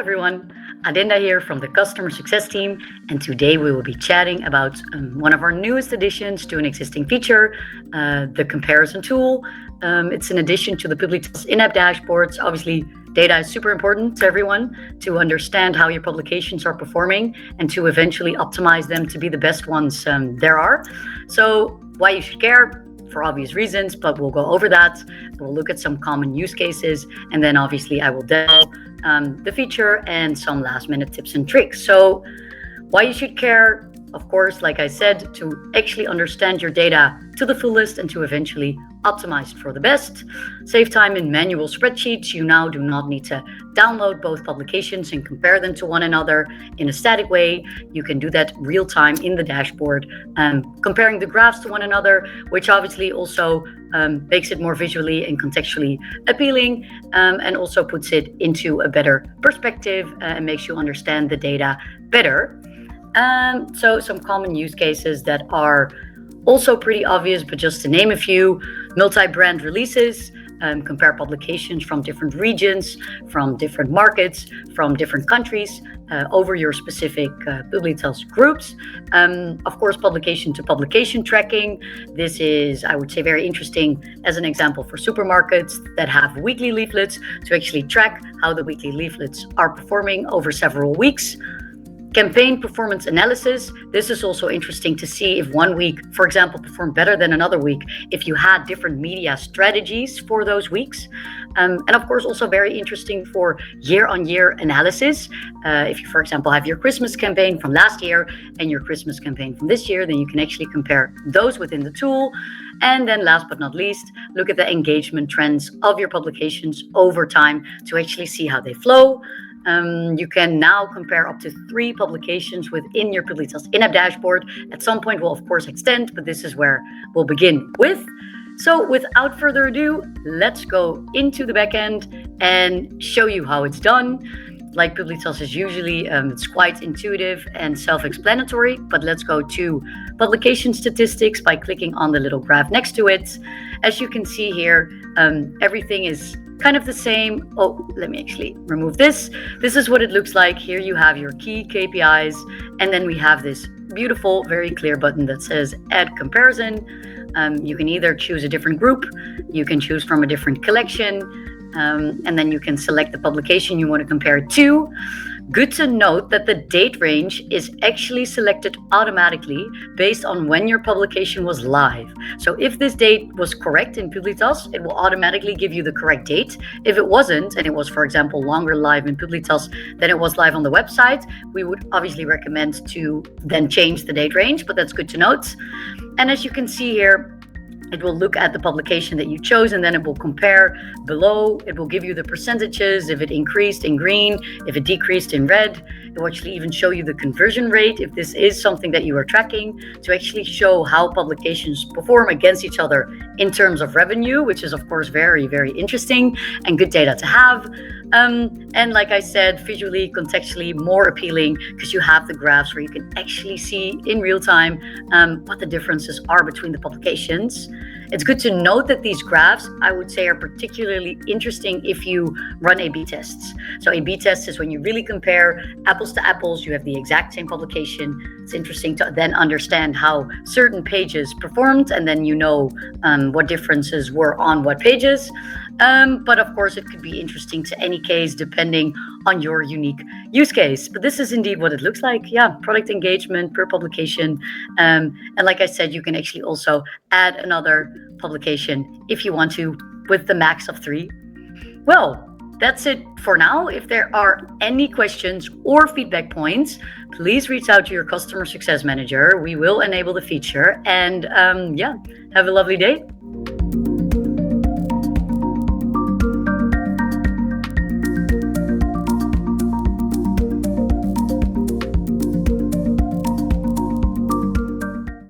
everyone, Adinda here from the Customer Success team, and today we will be chatting about one of our newest additions to an existing feature, the comparison tool. It's an addition to the Publitas in-app dashboards. Obviously, data is super important to everyone to understand how your publications are performing and to eventually optimize them to be the best ones there are. So why you should care? For obvious reasons, but we'll go over that. We'll look at some common use cases, and then obviously I will demo the feature and some last minute tips and tricks. So why you should care, of course, like I said, to actually understand your data to the fullest and to eventually optimize it for the best. Save time in manual spreadsheets. You now do not need to download both publications and compare them to one another in a static way. You can do that real time in the dashboard, comparing the graphs to one another, which obviously also makes it more visually and contextually appealing, and also puts it into a better perspective and makes you understand the data better. So some common use cases that are also pretty obvious, but just to name a few: multi-brand releases, compare publications from different regions, from different markets, from different countries, over your specific Publitas groups. Of course, publication to publication tracking. This is, I would say, very interesting as an example for supermarkets that have weekly leaflets to actually track how the weekly leaflets are performing over several weeks. Campaign performance analysis. This is also interesting to see if one week, for example, performed better than another week, if you had different media strategies for those weeks. And of course, also very interesting for year-on-year analysis. If you, for example, have your Christmas campaign from last year and your Christmas campaign from this year, then you can actually compare those within the tool. And then last but not least, look at the engagement trends of your publications over time to actually see how they flow. You can now compare up to 3 publications within your Publitas in-app dashboard. At some point, we'll of course extend, but this is where we'll begin with. So without further ado, let's go into the backend and show you how it's done. Like Publitas is usually, it's quite intuitive and self-explanatory, but let's go to publication statistics by clicking on the little graph next to it. As you can see here, everything is kind of the same. Oh, let me actually remove this. This is what it looks like. Here you have your key KPIs, and then we have this beautiful, very clear button that says Add Comparison. You can either choose a different group, you can choose from a different collection, and then you can select the publication you want to compare it to. Good to note that the date range is actually selected automatically based on when your publication was live. So if this date was correct in Publitas, it will automatically give you the correct date. If it wasn't, and it was, for example, longer live in Publitas than it was live on the website, we would obviously recommend to then change the date range, but that's good to note. And as you can see here, it will look at the publication that you chose, and then it will compare below. It will give you the percentages, if it increased in green, if it decreased in red. It will actually even show you the conversion rate, if this is something that you are tracking, to actually show how publications perform against each other in terms of revenue, which is of course very, very interesting and good data to have. And like I said, visually, contextually more appealing because you have the graphs where you can actually see in real time what the differences are between the publications. It's good to note that these graphs, I would say, are particularly interesting if you run A/B tests. So A/B tests is when you really compare apples to apples. You have the exact same publication. It's interesting to then understand how certain pages performed, and then you know what differences were on what pages. But of course, it could be interesting to any case depending on your unique use case. But this is indeed what it looks like. Yeah, product engagement per publication. And like I said, you can actually also add another publication if you want to, with the max of 3. Well, that's it for now. If there are any questions or feedback points, please reach out to your customer success manager. We will enable the feature. And yeah, have a lovely day.